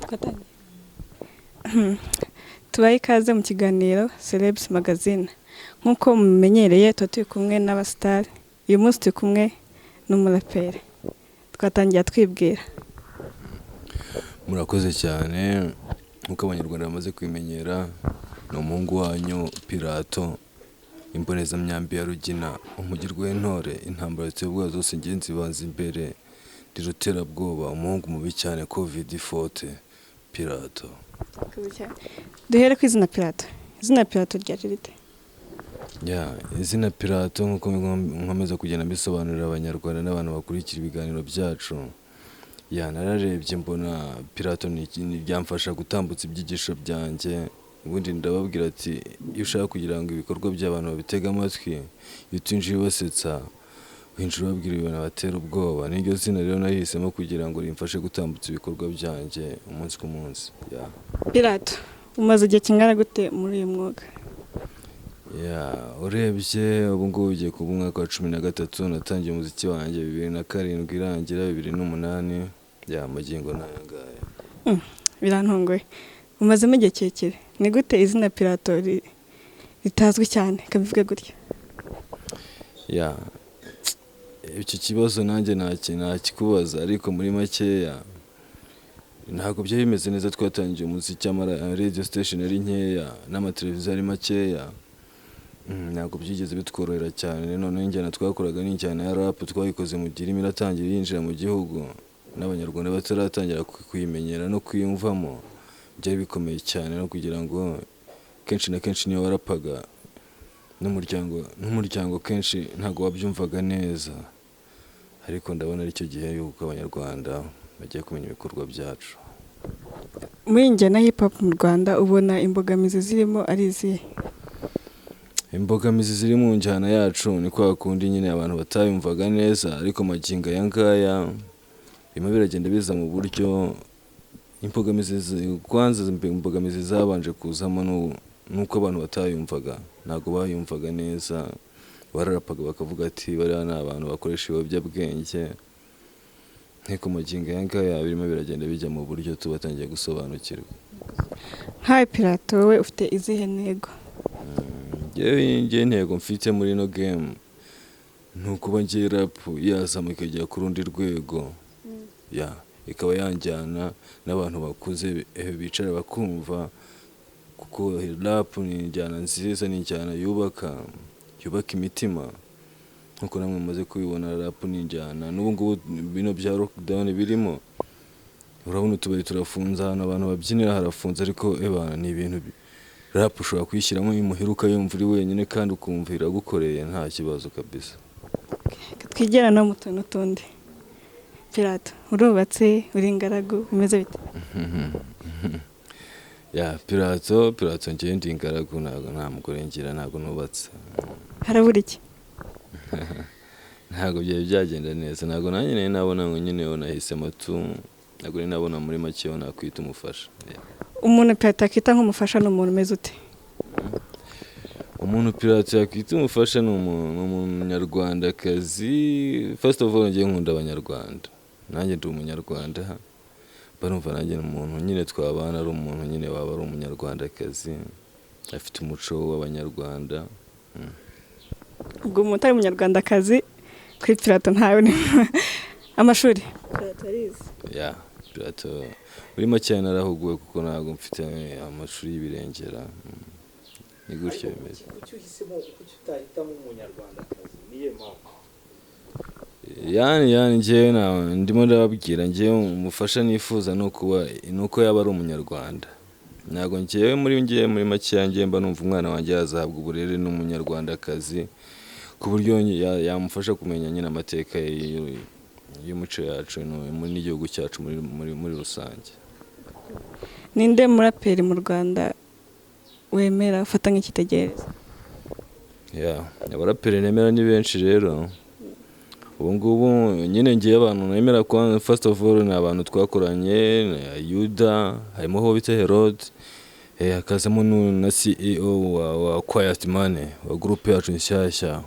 Twatangiye. Tubaye ikaze mu kiganiro Celebs Magazine. Nk'uko mumenyereye tuba turi kumwe n'abasitari. Uyu munsi turi kumwe n'umuraperi. Twatangiye twibwira. Murakoze cyane nk'uko abanyarwanda bamaze kwimenyera ni umuhungu wanyu Pirato imbonezamyambi ya Rugina umugirwa w'intore intambara zitebwa zose ngenzi banza imbere ndiruterabwoba umuhungu mubi cyane COVID-40 Pirato. Duhere ku izina Pirato. Izina Pirato ryaje rite? Izina Pirato nk'uko nkomeza kugenda mbisobanurira abanyarwanda n'abantu bakurikira ibiganiro byacu. Nararebye mbona Pirato ni ikintu byamfasha gutambutsa ibyigisho byanjye. Ubundi ndababwira ati iyo ushaka kugira ngo ibikorwa by'abantu babitega amatwi iyo utinjiye basetsa winjira ubabwira ibintu batera ubwoba. Niryo zina rero nahisemo kugira ngo rimfashe gutambutsa ibikorwa byanjye umunsi ku munsi. Pirato umaze igihe kingana gute muri uyu mwuga? Urebye ubu ngubu ugiye kuba umwaka wa 13 natangiye umuziki wanjye 2007 irangira 2008 magingo n'aya ngaya. Birantunguye. Umazemo igihe kirekire. Ni gute izina Pirato ritazwi cyane kabivuga gutya? Icyo kibazo nanjye nakikubaza ariko muri makeya ntabwo byari bimeze neza. Twatangiye umuziki radio station ari nkeya n'amateleviziyo ari makeya. Ntabwo byigeze bitworohera cyane. None injyana twakoraga n'injyana ya rap twayikoze mu gihe irimo iratangira yinjira mu gihugu n'abanyarwanda bataratangira kuyimenyera no kwiyumvamo. Byari bikomeye cyane no kugira ngo kenshi na kenshi niyo warapaga n'umuryango kenshi ntabwo wabyumvaga neza, ariko ndabona ari cyo gihe yuko abanyarwanda bagiye kumenya ibikorwa byacu. Muri njyana hip hop mu Rwanda ubona imbogamizi zirimo ari izihe? Imbogamizi ziri mu njyana yacu ni kwa kundi nyine abantu batayumvaga neza, ariko magingo aya ngaya birimo biragenda biza mu buryo. Imbogamizi zabanje kuzamo nuko abantu batayumvaga, ntabwo bayumvaga neza. Bararapaga bakavuga ati bariya ni abantu bakoresha ibiyobyabwenge. Nk'uko magingo aya ngaya birimo biragenda bijya mu buryo tubatangiye gusobanukirwa. Nkawe Pirato wowe ufite izihe ntego? Njye intego mfite muri no game ni ukuba ngiye rap yazama ikajya ku rundi rwego. Ikaba yanjyana n'abantu bakuze bicara bakumva, kuko rap ni injyana nziza, ni injyana yubaka imitima. Nkuko namwe mumaze kubibona rap ni injyana n'ubu ngubu bino bya lockdown birimo. Urabona utubari turafunze, abantu babyinira harafunze, ariko ni ibintu rap ushobora kwishyiramo imuheruka yumva uri wenyine kandi ukumva iragukoreye nta kibazo kabisa. Twigera no mu tuntu tundi. Pirato urubatse uri ingaragu bimeze bite? Pirato njye ndi ingaragu, nta mugore ngira, ntabwo nubatse. Harabura iki? Ntabwo byari byagenda neza, ntabwo nanjye nabona ngo nyine nahisemo ntabwo nabona muri make nakwita umufasha. Umuntu Pirato akita nk'umufasha ni umuntu umeze ute? Umuntu Pirato yakwita umufasha ni umunyarwandakazi. First of all njye nkunda abanyarwanda, nanjye ndi umunyarwanda. Barumva nanjye ni umuntu nyine twabana ari umuntu nyine waba ari umunyarwandakazi afite umuco w'abanyarwanda. Ubwo umuntu ari umunyarwandakazi kuri Pirato ntawe ni amashuri Pirato arize. Pirato muri make narahuguwe kuko ntabwo mfite amashuri y'ibirengera. Ni gutyo bimeze. Kuki uhisemo utahitamo umunyarwandakazi? Niye mpamvu? Njyewe ndimo ndababwira, njyewe umufasha nifuza nuko yaba ari umunyarwanda. Ntabwo njyewe muri make yanjye mba numva umwana wanjye yazahabwa uburere n'umunyarwandakazi ku buryo yamufasha kumenya nyine amateka y'umuco yacu n'igihugu cyacu muri rusange. Ninde muraperi mu Rwanda wemera ufata nk'ikitegererezo? Abaraperi nemera ni benshi rero. Ubu ngubu nyine ngiye abantu nemera ko first of all ni abantu twakoranye, Yuda, harimo ho bita Herod, hakazamo na CEO wa Quiet Money wa groupe yacu nshyashya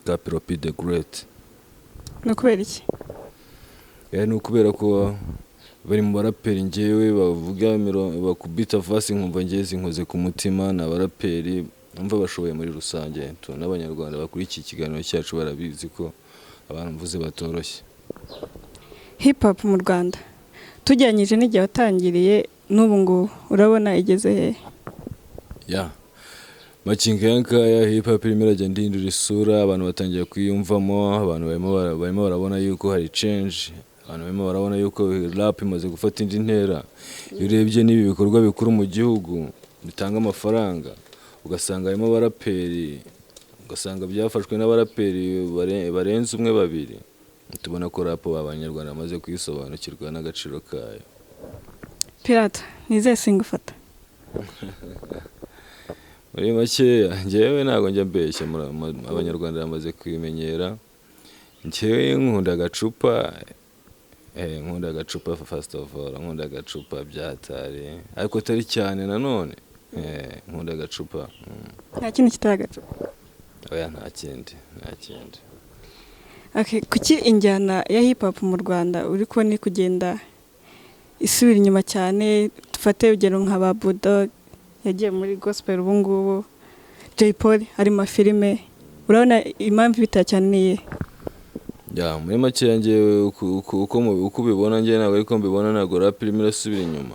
Gapiropi the Great. No kubera iki? Ni ukubera ko bari mu baraperi njyewe bavuga bakubita vasi nkumva njye zinkoze ku mutima, ni abaraperi umva bashoboye muri rusange n'abanyarwanda bakurikiye ikiganiro cyacu barabizi ko abantu mvuze batoroshye. hip hop mu Rwanda tujyanyije n'igihe watangiriye n'ubu ngubu urabona igeze hehe? ya makinga yankaya hip hop irimo iragenda ihindura isura, abantu batangiye kwiyumvamo, abantu barimo barabona yuko hari change, abantu barimo barabona yuko rap imaze gufata indi ntera. Iyo urebye n'ibi bikorwa bikuru mu gihugu bitanga amafaranga, ugasanga harimo abaraperi, ugasanga byafashwe n'abaraperi barenze umwe babiri, tubona ko rap abanyarwanda bamaze kwisobanukirwa n'agaciro kayo. Pirato nize singufata muri makeya njyewe ntabwo njya mbeshya, abanyarwanda bamaze kwimenyera. Njyewe nkunda agacupa first of all, nkunda agacupa byatare ariko atari cyane nanone, nkunda agacupa. nta kintu kitari agacupa? Oya nta kindi. Okay, kuki injyana ya hip hop mu Rwanda uri kubona kugenda isubira inyuma cyane? Dufate urugero nka ba Bulldog yagiye muri gospel, ubu ngubu Jay Polly ari mu filime, urabona impamvu bita cyane niye? Ya muri make njyewe uko ubibona njye ntabwo ariko mbibona, ntabwo rap irimo irasubira inyuma.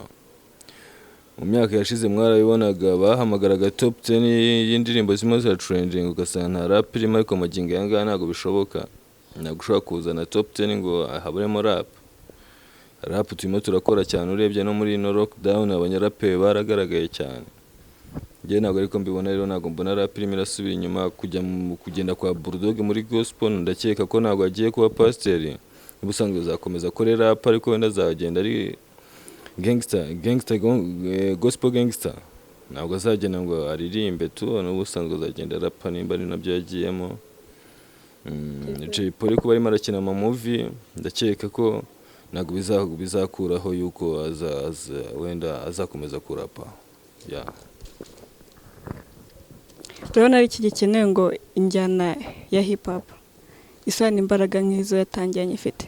Mu myaka yashize mwarabibonaga bahamagaraga top 10 y'indirimbo zimwe za trending, ugasanga nta rap irimo, ariko magingo yanga ntabwo bishoboka. Ntabwo ushobora kuzana top 10 ngo haburemo rap. Rap turimo turakora cyane, urebye no muri no lockdown abanyaraperi baragaragaye cyane. Njye ntabwo ariko mbibona, rero ntabwo mbona rap irimo irasubira inyuma. Kugenda kwa Bulldog muri gospel ndakeka ko ntabwo agiye kuba pasiteri, ubusanzwe zakomeza kore rap ariko wenda azagenda ari gospel gangster, ntabwo azagenda ngo aririmbe tu, n'ubusanzwe azagenda rap nimba ari nabyo yagiyemo. Jay Polly kuba arimo arakina mu movie ndakeka ko ntabwo bizakuraho yuko wenda azakomeza kurapa. Urabona ari iki gikenewe ngo injyana ya hip hop isana imbaraga nk'izo yatangiranye ifite?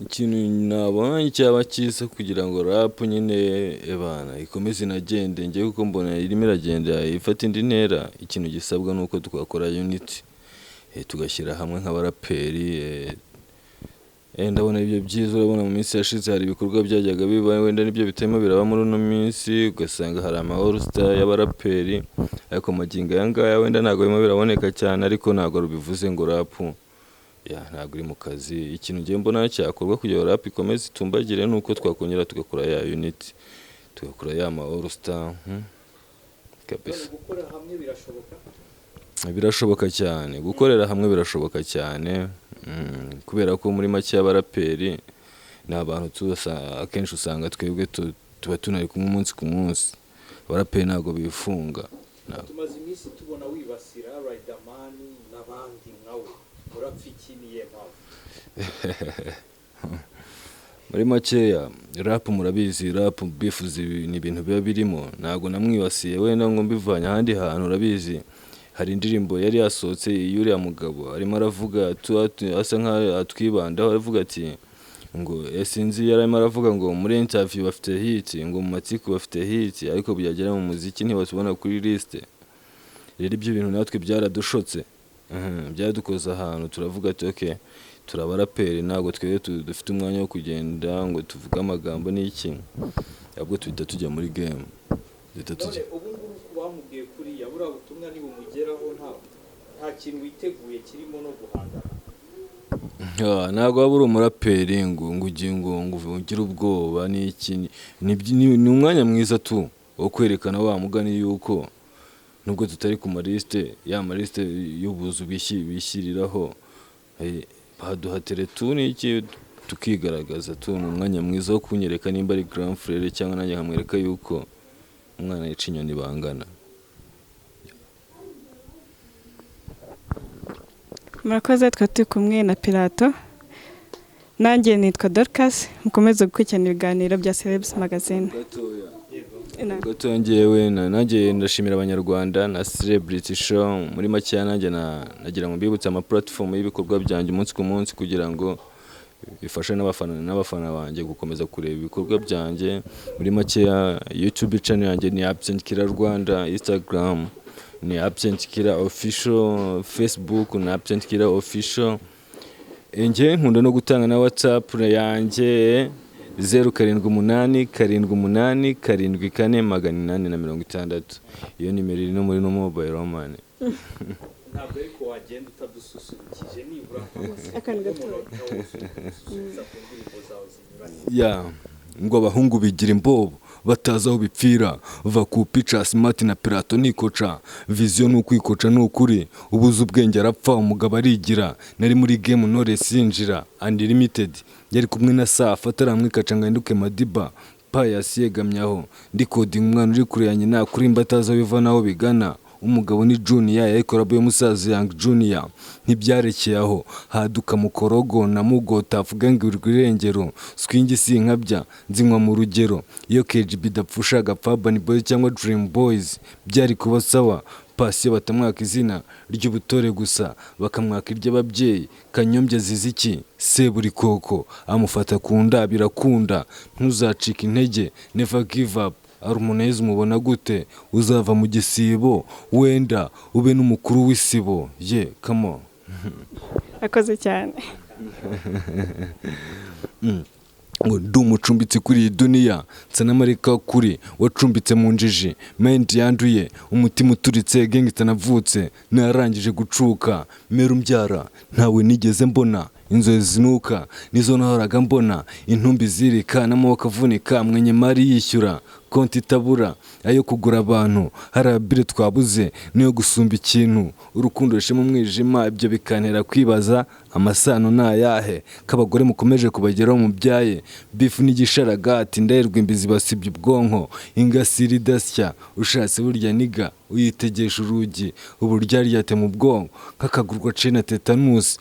ikintu nabona cyaba cyiza kugira ngo rap nyine ebana ikomeze inagende, njye kuko mbona irimo iragenda ifata indi ntera. Ikintu gisabwa nuko twakora unity, tugashyira hamwe nk'abaraperi. Ndabona ibyo byiza. Urabona mu minsi yashize hari ibikorwa byajyaga biba, wenda nibyo bitema biraba muri uno minsi, ugasanga hari all star y'abaraperi, ariko magingo yangaya wenda ntabwo birimo biraboneka cyane, ariko ntabwo rubivuze ngo rap ntabwo iri mu kazi. Ikintu ngiye mbona cyakorwa kugira ngo rap ikomeze itumbagire nuko twakongera tugakora ya unity, tugakora ya all star kabisa. Gukorera hamwe birashoboka? Birashoboka cyane, gukorera hamwe birashoboka cyane. Kubera ko muri make y'abaraperi ni abantu akenshi usanga twebwe tuba tunari kumwe umunsi ku munsi. Abaraperi ntabwo bifunga. Tumaze iminsi tubona wibasira Riderman n'abandi nkawe, urapfa iki niye mpamvu? Muri makeya rap murabizi, rap bifuza ni ibintu biba birimo, ntabwo namwibasiye wenda ngo mbivanye ahandi hantu. Urabizi hari indirimbo yari yasohotse y'uriya mugabo arimo aravuga asa nkaho atwibandaho, aravuga ati ngo sinzi, yarimo aravuga ngo muri interview bafite hit, ngo mu matsiko bafite hit, ariko byagera mu muziki ntibatubona kuri liste. Rero ibyo bintu natwe byaradushotse, byadukoze ahantu turavuga ati okay, turabaraperi ntabwo twebwe dufite umwanya wo kugenda ngo tuvuge amagambo n'iki, ahubwo tuhita tujya muri game. Ubu ngubu bamubwiye kuri yabura ubutumwa niba umugeraho nta kintu witeguye kirimo no guhangana? Ntabwo waba uri umuraperi ngo ugire ubwoba n'iki. Ni umwanya mwiza tu wo kwerekana wa mugani yuko nubwo tutari ku maliste, ya maliste y'ubuzu bishyiriraho, baduha teletu n'iki tukigaragaza tu. Ni umwanya mwiza wo kunyereka nimba ari grand frère cyangwa nanjye nkamwereka yuko umwana yica inyoni bangana. Murakoze, twa turi kumwe na Pirato, nanjye nitwa Dorcas. Mukomeze gukurikirana ibiganiro bya Celebs Magazine. Gato njyewe nanjye ndashimira abanyarwanda na Celebrity Show. Muri make nanjye nagira ngo mbibutse ama platform y'ibikorwa byanjye umunsi ku munsi kugira ngo bifasha n'abafana banjye gukomeza kureba ibikorwa byanjye. Muri makeya YouTube channel yanjye ni Absent Killer Rwanda, Instagram ni Absent Killer Official, Facebook ni Absent Killer Official. Njye nkunda no gutanga na WhatsApp yanjye 0787874860. Iyo nimero iri no muri no mobile money. ntabwo ariko wagenda utadususurukije nibura Akandi gato. usubiza ku ndirimbo zawe zinyuranye. Ya ngo abahungu bigira imbobo batazi aho bipfira, va ku pica smart na pirato nikoca, vision n'ukwikoca n'ukuri, ubuze ubwenge arapfa umugabo arigira. Nari muri game Knowless yinjira Unlimited, yari kumwe na Safa ataramwikaca ngo ahinduke Madiba, Pius yegamyaho ndi coding umwana uri kure ya nyina kuri mbataza biva naho bigana. Umugabo ni Junior yayikorabo y'umusaza Young Junior, ntibyarekeye aho haduka mukorogo na mugota avuga ngo irengero swingi sinkabya nzinywa mu rugero. Iyo KGB dapfusha agapfa Urban Boys cyangwa Dream Boys byari kuba sawa. Pasi batamwaka izina ry'ubutore gusa bakamwaka iry'ababyeyi. Kanyombya ziziki Seburi koko amufata kunda birakunda, ntuzacika intege, never give up. Harmonize umubona gute? Uzava mu gisibo wenda ube n'umukuru w'isibo. Come on. Akoze cyane. Ngo ndi umucumbitsi kuri iyi duniya, nsa n'amarika kuri wacumbitse mu njiji, mind yanduye umutima uturitse, gangsta navutse narangije gucuka, mera umbyara ntawe nigeze mbona, inzozi zinuka nizo nahoraga mbona, intumbi zirika n'amaboko avunika, mwenye mari yishyura konti itabura, ayo kugura abantu hari abire twabuze niyo gusumba ikintu, urukundo rishema umwijima, ibyo bikantera kwibaza amasano nayahe, k'abagore mukomeje kubageraho mubyaye, bifu n'igisharagati ndahirwa imbizi basibye ubwonko, ingasiri idasya ushatse burya niga uyitegesha urugi, uburyaryate mu bwonko nk'akagurwa cena tetanus.